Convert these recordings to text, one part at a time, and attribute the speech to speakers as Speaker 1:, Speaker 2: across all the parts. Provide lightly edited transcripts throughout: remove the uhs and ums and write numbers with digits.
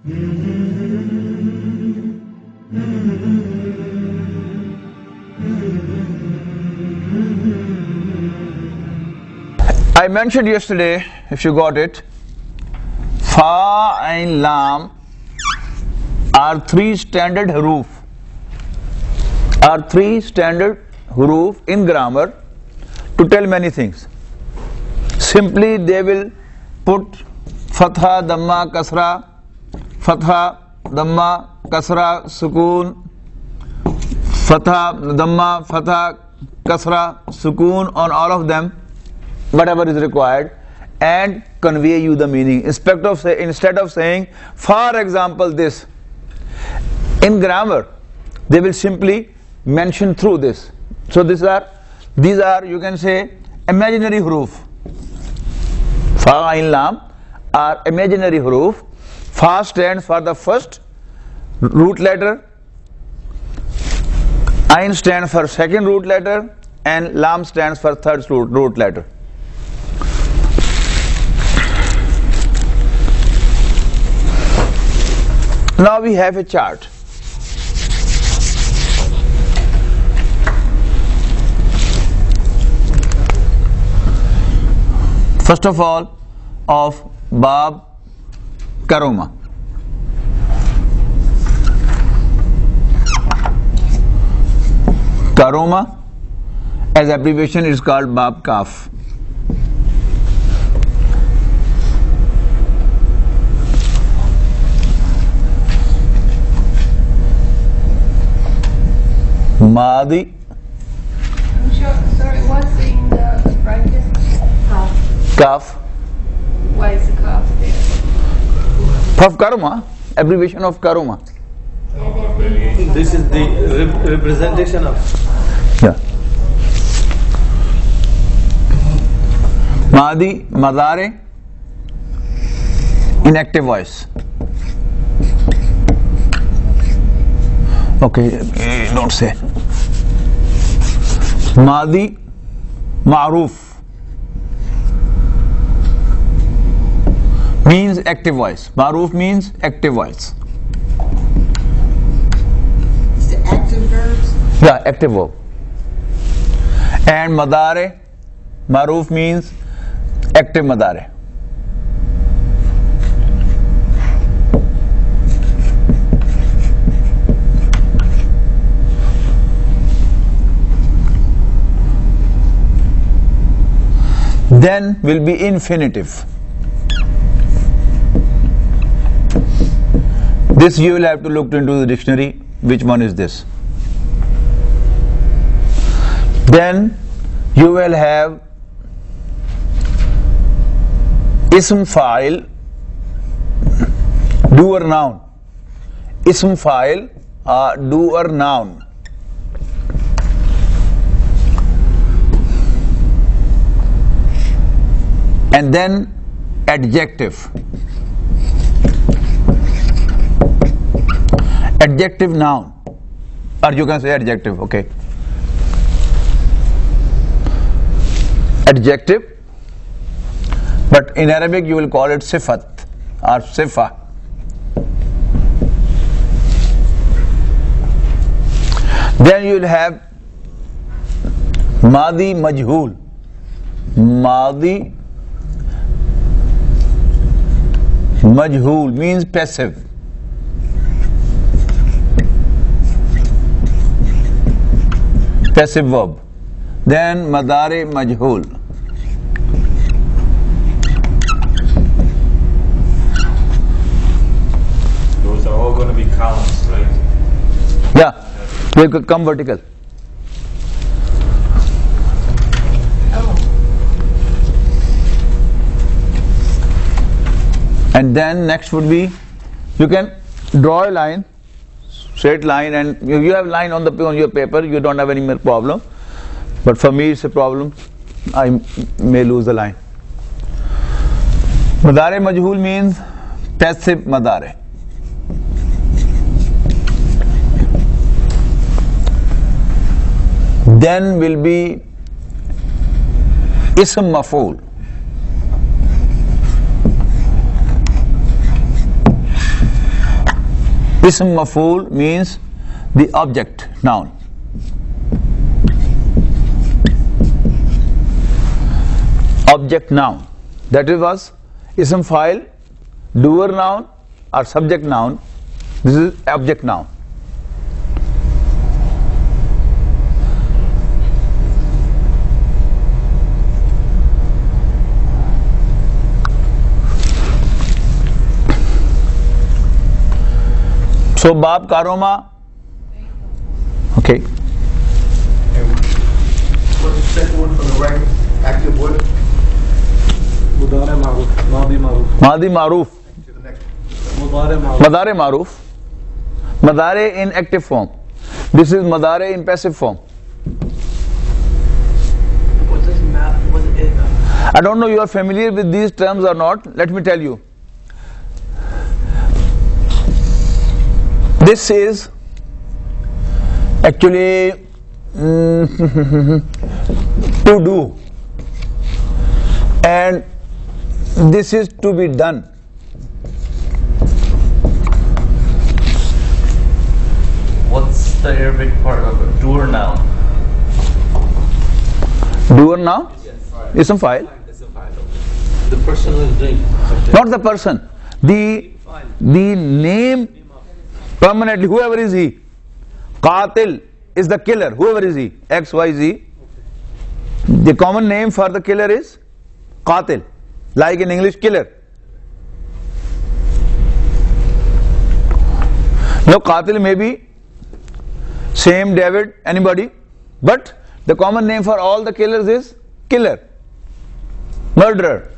Speaker 1: I mentioned yesterday, if you got it, Fa, Ain, Lam are three standard huruf. In grammar to tell many things. Simply they will put Fatha, Dhamma, Kasra, Fatha, Dhamma, Kasra, Sukoon, Fatha, Dhamma, Fatha, Kasra, Sukoon on all of them, whatever is required, and convey you the meaning. Instead of saying, for example, this, in grammar, they will simply mention through this. So these are, you can say, imaginary huruf. Fa, Ain, Lam are imaginary huruf. Fa stands for the first root letter, Ain stands for second root letter, and Lam stands for third root letter. Now we have a chart. First of all, of Bab Karuma. Karuma, as abbreviation, is called Bab Kaf. Madi.
Speaker 2: I'm sorry, what's in the bracket?
Speaker 1: Kaf.
Speaker 2: Why is the kaf there?
Speaker 1: Of Karuma, abbreviation of Karuma.
Speaker 3: This is the representation of.
Speaker 1: Yeah. Madi, Madare, inactive voice. Okay, don't say. Madi, Ma'ruf, means active voice. Ma'ruf means active voice.
Speaker 4: Is it active verbs?
Speaker 1: Yeah, active verb. And Madare, Ma'ruf means active Madare. Then will be infinitive. This you will have to look into the dictionary. Which one is this? Then you will have Ism Fa'il, doer noun. Ism Fa'il, doer noun. And then adjective. Adjective noun, or you can say adjective, okay. Adjective, but in Arabic you will call it sifat or sifa. Then you will have Madi Majhul. Madi Majhul means passive. Passive verb. Then Madare Majhul.
Speaker 3: Those are all going to be columns, right?
Speaker 1: Yeah, they could come vertical. And then next would be, you can draw a line, straight line, and you have line on your paper, you don't have any more problem. But for me it's a problem, I may lose the line. Madare Majhul means passive Madare. Then will be Ism Maf'ul. Ism maf'ul means the object, noun. Object noun. That was ism file, doer noun or subject noun. This is object noun. So Bab Karoma. Okay.
Speaker 5: What's the second one from the right? Active what?
Speaker 3: Mudare maruf, Madi maruf.
Speaker 1: Madi Maruf.
Speaker 5: To the next.
Speaker 3: Mudare maruf.
Speaker 1: Madare Maruf. Madare in active form. This is Madare in passive form.
Speaker 3: What does map? What is it?
Speaker 1: I don't know you are familiar with these terms or not. Let me tell you. This is actually to do, and this is to be done.
Speaker 6: What's the Arabic part of it? Doer noun.
Speaker 1: Doer now, ism file.
Speaker 3: The person who is doing.
Speaker 1: Not the person, the name permanently, whoever is he. Qatil is the killer, whoever is he, X, Y, Z. The common name for the killer is Qatil, like in English killer. No, Qatil may be same David, anybody, but the common name for all the killers is killer, murderer.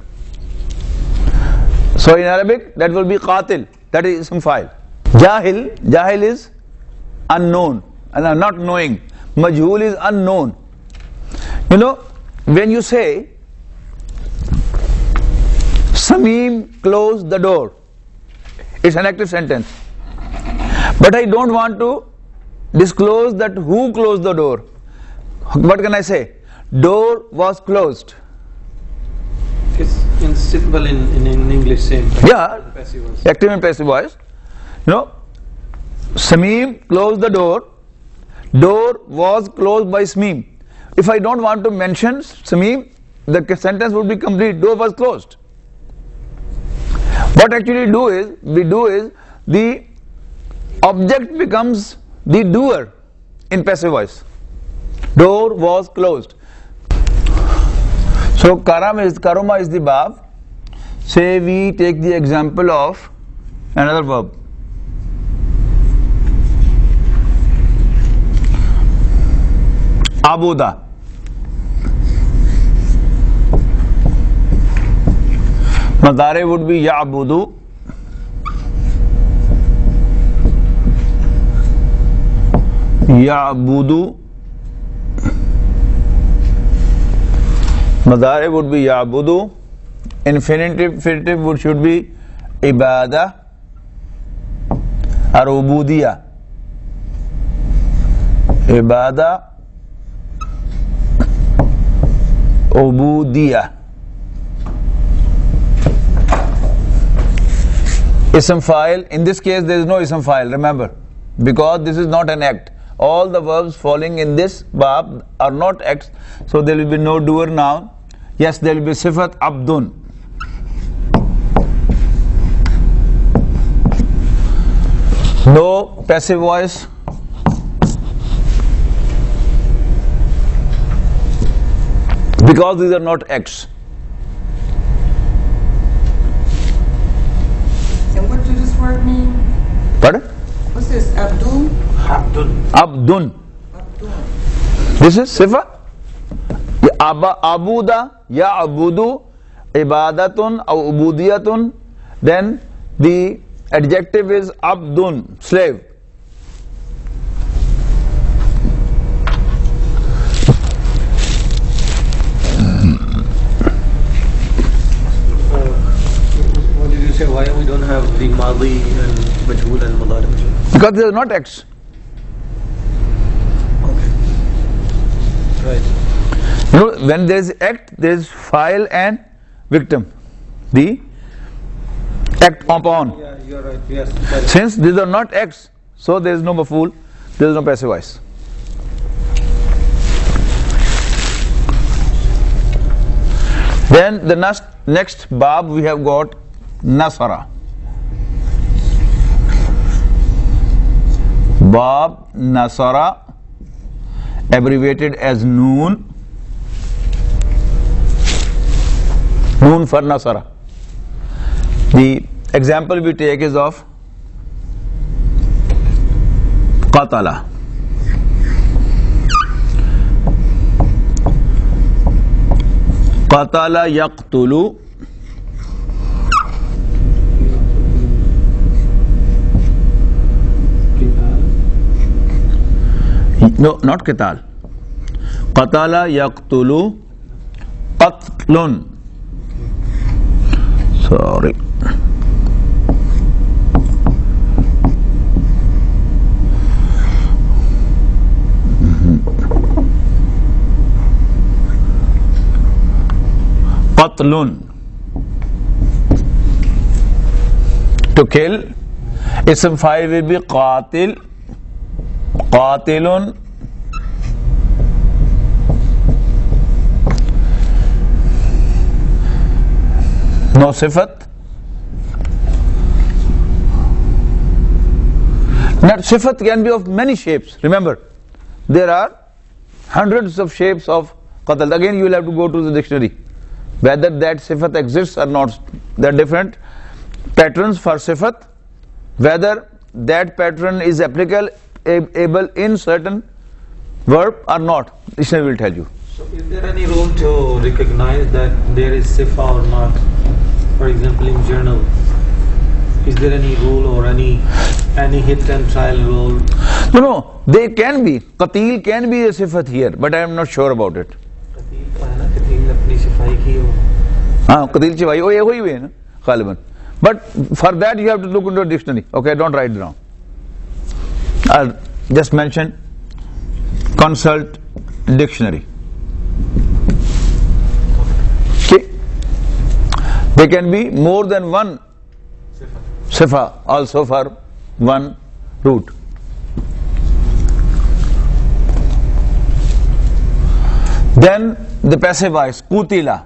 Speaker 1: So in Arabic that will be Qatil, that is ism file. Jahil is unknown, and not knowing. Majhul is unknown. You know, when you say Samim closed the door, it's an active sentence. But I don't want to disclose that who closed the door. What can I say? Door was closed.
Speaker 3: It's in simple in English same.
Speaker 1: Yeah,
Speaker 3: Passive voice.
Speaker 1: active and passive voice. You know, Samim closed the door. Door was closed by Samim. If I don't want to mention Samim, the sentence would be complete. Door was closed. What actually we do is the object becomes the doer in passive voice. Door was closed. So karoma is the verb. Say we take the example of another verb. Abuda. Madare would be ya'budu. Ya'budu. Madare would be ya'budu. Infinitive should be ibadah or ubudiyah. Ibadah, ubudiyah. Ism file, in this case there is no ism file, remember, because this is not an act. All the verbs falling in this bab are not acts, so there will be no doer noun. Yes, there will be sifat abdun. No passive voice. Because these are not acts.
Speaker 4: And what does this word mean?
Speaker 1: Pardon?
Speaker 4: What's this? Abdul?
Speaker 1: Abdun.
Speaker 4: Abdul.
Speaker 1: This is sifa. Abuda, ya abudu, ibadatun or ubudiyatun. Then the adjective is abdun, slave.
Speaker 3: What did you say? Why we don't have the Madi and Majhul and Mudari?
Speaker 1: Because they are not acts.
Speaker 3: Okay. Right.
Speaker 1: You know, when there is act, there is file and victim. The act upon.
Speaker 3: Yeah, You're right. Yes. that is-
Speaker 1: Since these are not acts, so there is no maf'ul, there is no passive voice. Then the next bab we have got nasara. Bab nasara, abbreviated as noon. Noon for nasara. The example we take is of qatala. Qatala yaqtulu. No, not qital. Qatala yaqtulu qatlun. Sorry. Qatlun. To kill. Ism fa'il will be qatil. Qatilun. No sifat. That sifat can be of many shapes. Remember, there are hundreds of shapes of qatl. Again, you will have to go to the dictionary. Whether that sifat exists or not, there are different patterns for sifat. Whether that pattern is applicable in certain verb or not, dictionary will tell you.
Speaker 3: So is there any rule to recognize that there is sifa or not? For example, in journal, is there any rule or any hit and trial rule?
Speaker 1: No, they can be. Qatil can be a sifat here, but I am not sure about it.
Speaker 3: Qateel का है ना, कतील अपनी सिफाई की हो.
Speaker 1: हाँ, qatil chivai, oh, ये हुई है ना, ग़ालिबन. But for that you have to look into a dictionary. Okay, don't write it down. I'll just mention, consult dictionary. Okay. There can be more than one sifa also for one root. Then the passive voice, kutila.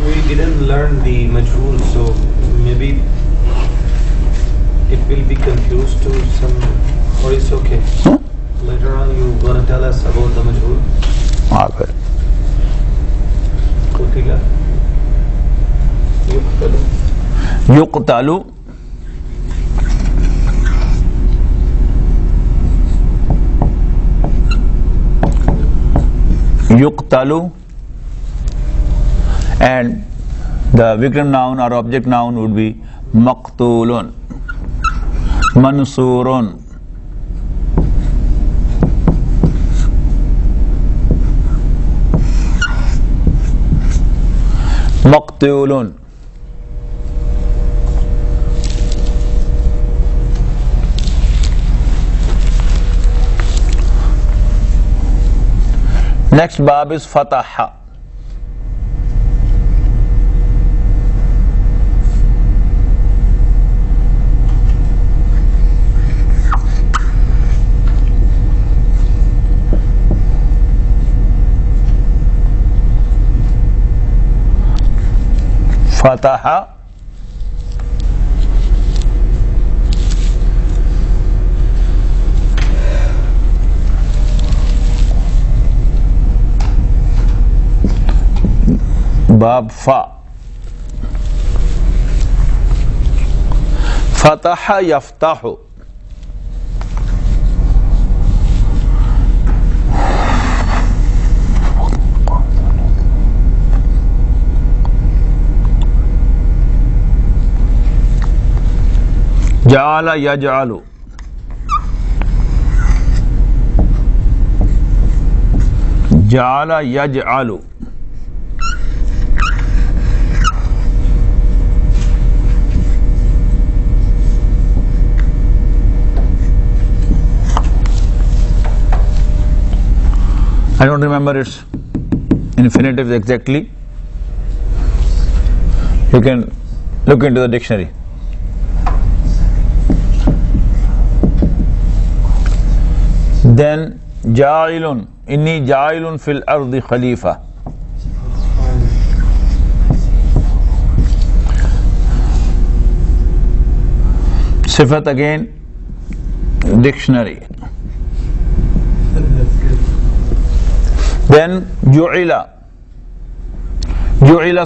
Speaker 3: We didn't learn the majhul, so maybe it will be confused to some, or it's okay. Later on you gonna tell us about the majhul.
Speaker 1: Okay.
Speaker 3: Kutila.
Speaker 1: Yuqtalu. Yuqtalu. And the victim noun or object noun would be maqtulun, mansurun. Maqtulun. Next bab is fataha. Fataha. Bab fa. Fataha yaftahu. Ja'ala yaj'alu. Ja'ala yaj'alu. I don't remember its infinitives exactly. You can look into the dictionary. Then ja'ilun, inni ja'ilun fil ardi khalifa. Sifat again, dictionary. Then ju'ila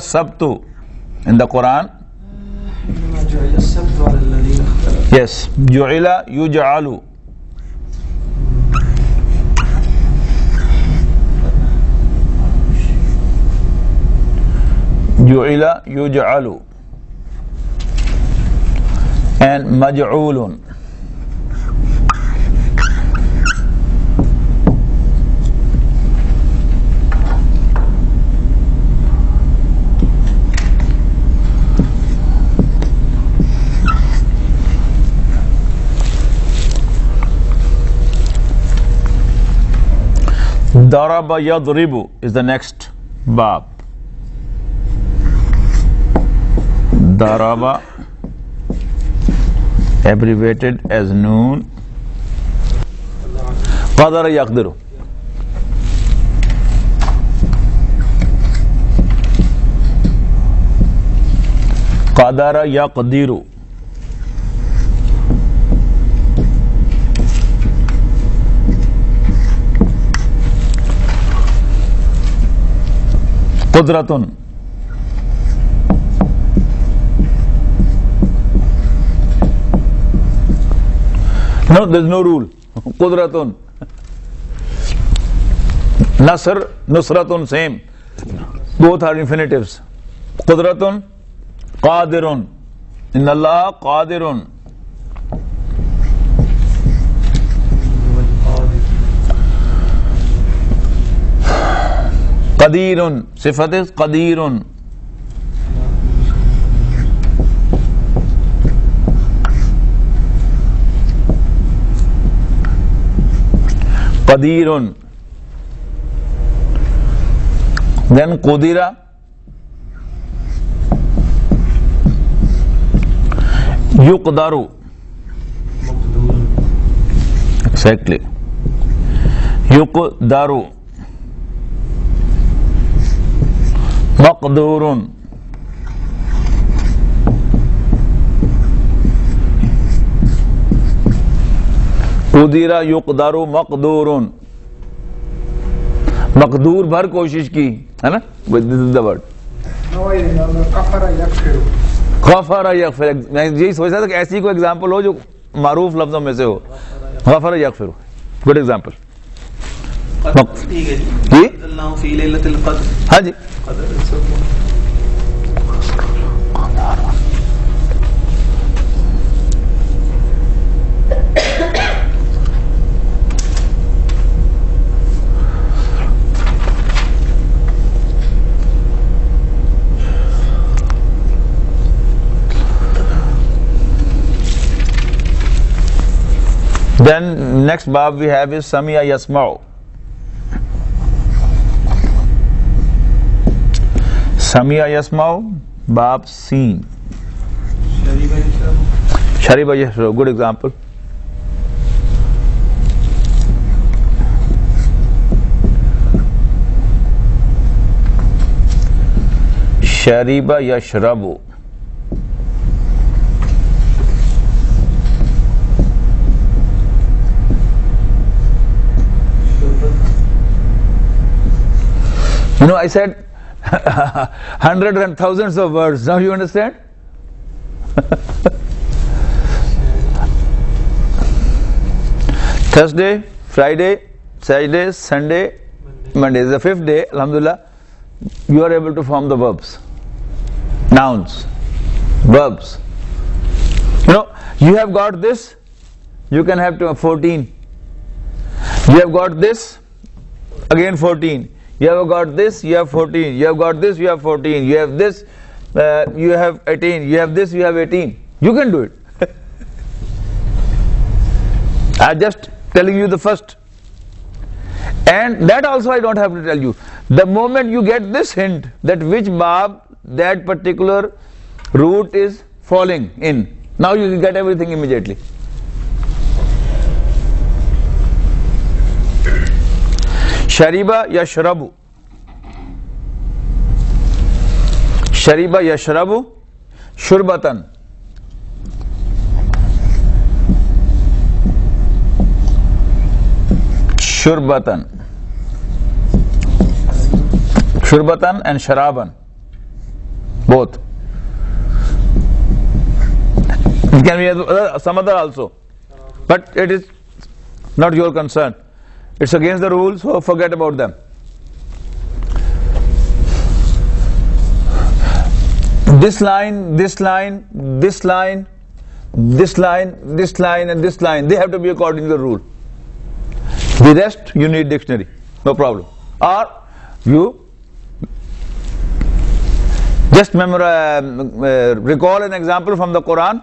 Speaker 1: sabtu in the Quran. Yes, ju'ila yuj'alu. Ju'ila yuj'alu. And maj'ulun. Daraba yadribu is the next bab. Daraba, abbreviated as noon. Qadara yaqdiru. Qadara yaqdiru. Qudratun. No, there's no rule. Qudratun. Nasr, nusratun, same. Both are infinitives. Qudratun, qadirun. Inna Allah qadirun. Qadirun. Sifat is qadirun. Qadirun. Then qudira. Yuqdaru. Exactly. Yuqdaru. Maqdurun. Qudira yuqdaru maqdurun. मकदूर भर कोशिश की है ना, this is the word. गफरा यगफिर. मैं यही सोच रहा था कि ऐसी कोई एग्जांपल हो जो मारूफ लफ्जों में से हो. गफरा यगफिर, गुड एग्जांपल.
Speaker 3: ठीक है जी.
Speaker 1: हाँ जी. Then next bab we have is Sami'a Yasma'u. Sami'a Yasma'u, bab seen. Shariba Yashrabu, good example. Shariba Yashrabu. You know, I said hundreds and thousands of words. Now you understand? Thursday, Friday, Saturday, Sunday, Monday is the fifth day. Alhamdulillah, you are able to form the verbs, nouns, verbs. You know, you have got this, you can have 14. You have got this, again 14. You have got this, you have 14. You have got this, you have 14. You have this, you have 18. You have this, you have 18. You can do it. I'm just telling you the first. And that also I don't have to tell you. The moment you get this hint that which bab that particular root is falling in, now you get everything immediately. Shariba yashrabu. Shariba yashrabu shurbatan. Shurbatan. Shurbatan and sharaban. Both. It can be some other also. But it is not your concern. It's against the rules, so forget about them. This line, this line, this line, this line, this line, and this line, they have to be according to the rule. The rest you need dictionary, no problem. Or you just recall an example from the Quran.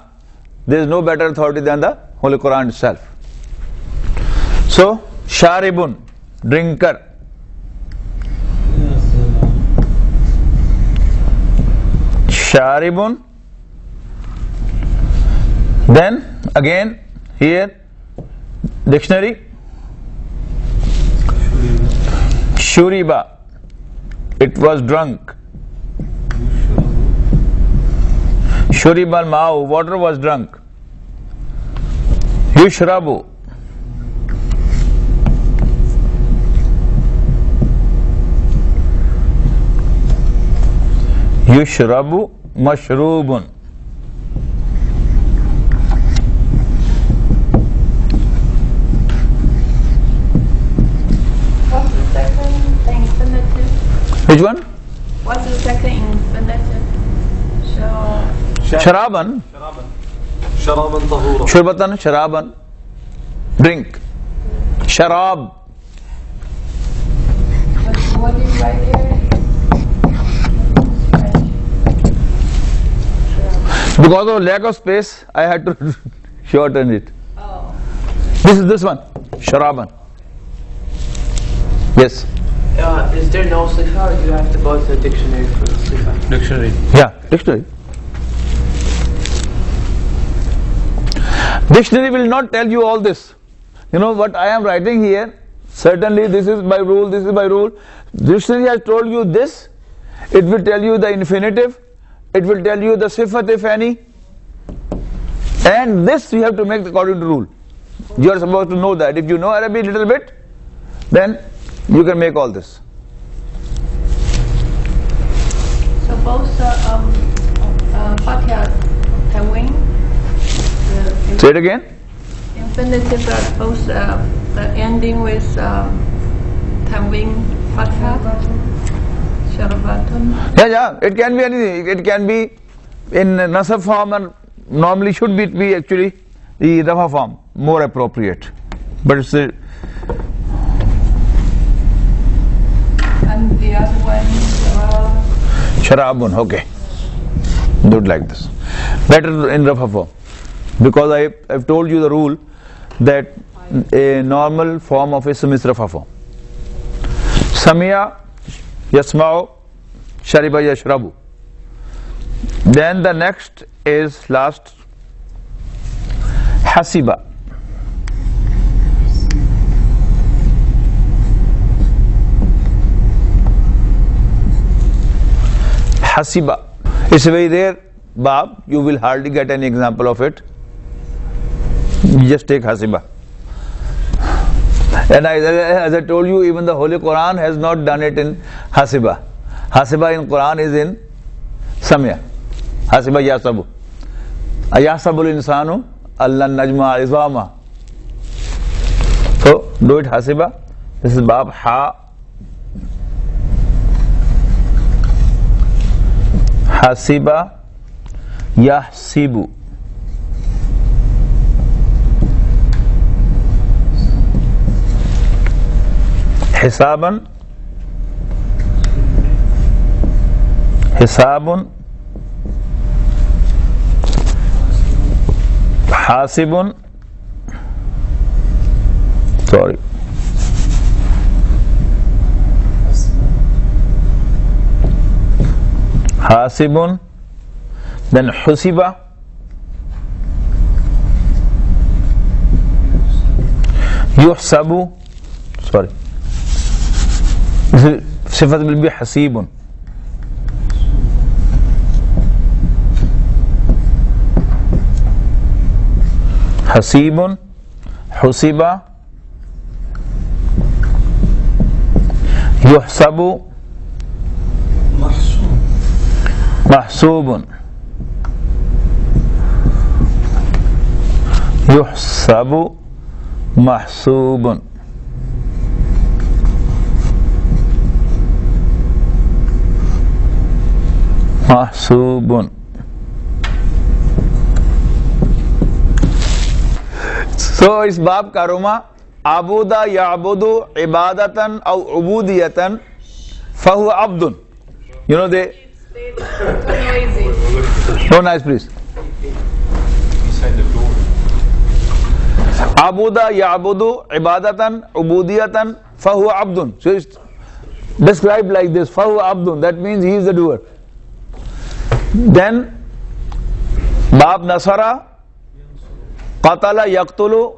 Speaker 1: There is no better authority than the Holy Quran itself. So, sharibun, drinker. Sharibun. Then again here dictionary. Shuriba, it was drunk. Shuriba al-ma'u, water was drunk. Yushrabu, yushrabu mashrubun.
Speaker 2: What's the second infinitive?
Speaker 1: Which one?
Speaker 2: What's the second infinitive?
Speaker 1: Sharaban.
Speaker 3: Sharaban tahura.
Speaker 1: Shurbatan, sharaban. Drink. Sharab.
Speaker 2: What do you write here?
Speaker 1: Because of lack of space, I had to shorten it.
Speaker 2: Oh.
Speaker 1: This is this one. Sharaban. Yes.
Speaker 7: Is there no sifa, or you have to go to the dictionary for sifa?
Speaker 6: Dictionary.
Speaker 1: Yeah, dictionary. Dictionary will not tell you all this. You know what I am writing here? Certainly this is by rule, this is by rule. Dictionary has told you this. It will tell you the infinitive. It will tell you the sifat if any. And this you have to make according to rule. You are supposed to know that. If you know Arabic a little bit, then you can make all this.
Speaker 2: So both Fatiha Tanween, the
Speaker 1: Say it again.
Speaker 2: infinitive are both the ending with Tanween Fatiha, Sharabatun.
Speaker 1: Yeah. It can be anything. It can be in nasab form, and normally should be actually the rafa form, more appropriate. But it's
Speaker 2: And the other one,
Speaker 1: Sharabun, okay. Do it like this. Better in rafa form. Because I've told you the rule that a normal form of ism is rafa form. Samiya, yasma'u, shariba, yashrabu. Then the next is last, hasiba. Hasiba. It's a very rare bab. You will hardly get any example of it. You just take hasiba. And as I told you, even the Holy Quran has not done it in hasiba. Hasiba in Quran is in samya. Hasiba yasabu. Ayasabul insanu allan najma izama. So do it hasiba. This is bab ha. Hasiba yahsibu. Hisaban, hisabun, hasibun, sorry, hasibun, then husiba, yuhsabu, sorry, sifat will be hasibun. Hasibun, husiba, yuhsabu, mahsubun, yuhsabu, mahsubun. Mahsubun. So इस बाब का रुमा आबुदा याबुदु इबादतन और उबूदियतन फहु अब्दुन. You know they. No nice please. Abuda ya'budu ibadatan ubudiyatan fahu abdun. So it's described like this, fahu abdun, that means he is the doer. Then bab nasara qatala yaqtulu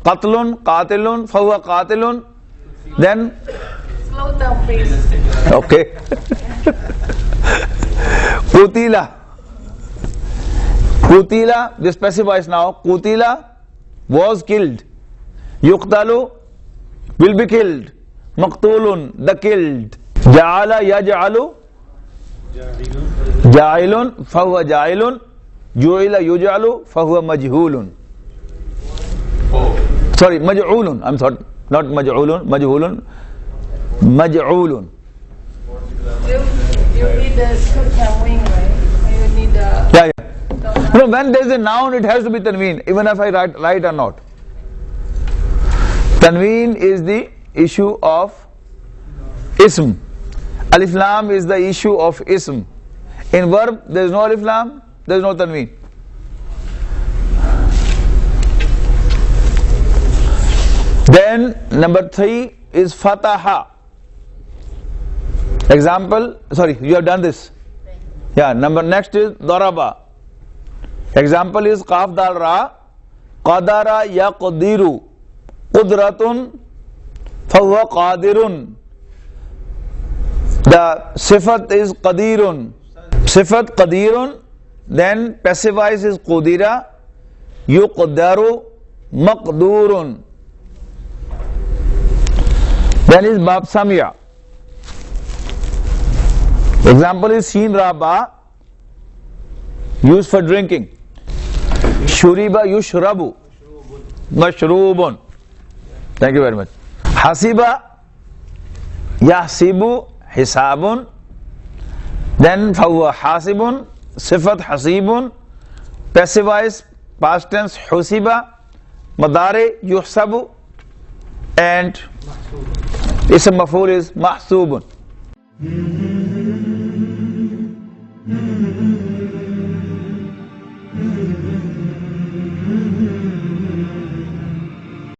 Speaker 1: qatlun qatilun fahu qatilun. Then
Speaker 2: Slow down, please.
Speaker 1: okay. Qutila, this specifies now, Qutila was killed. Yuqtalu will be killed. Maqtulun, the killed. Ja'ala yaj'alu ja'ilun fahuwa ja'ilun. Ju'ila yuj'alu fahuwa majhulun. Sorry, maj'ulun. I'm sorry, not maj'ulun, majhulun. Maj'ulun.
Speaker 2: You need the tanween, right? You need the.
Speaker 1: Yeah. No, when there is a noun, it has to be tanween, even if I write or not. Tanween is the issue of ism. Alif lam is the issue of ism. In verb, there is no alif lam, there is no tanween. Then number 3 is fataha. Example, sorry, you have done this. Yeah, next is daraba. Example is qaf dal ra, qadara yaqdiru, qudratun fahuwa qadirun. The sifat is qadirun. Sifat qadirun, then passivize is qudira, yuqdaru, maqdurun. Then is bab samya. Example is seen ra ba, used for drinking. Shuriba yushrabu, mashrubun. Thank you very much. Hasiba yahsibu, hisabun. Then fahuwa hasibun, sifat hasibun, passivize past tense husiba, madare yuhsabu, and ism maf'ul is mahsubun.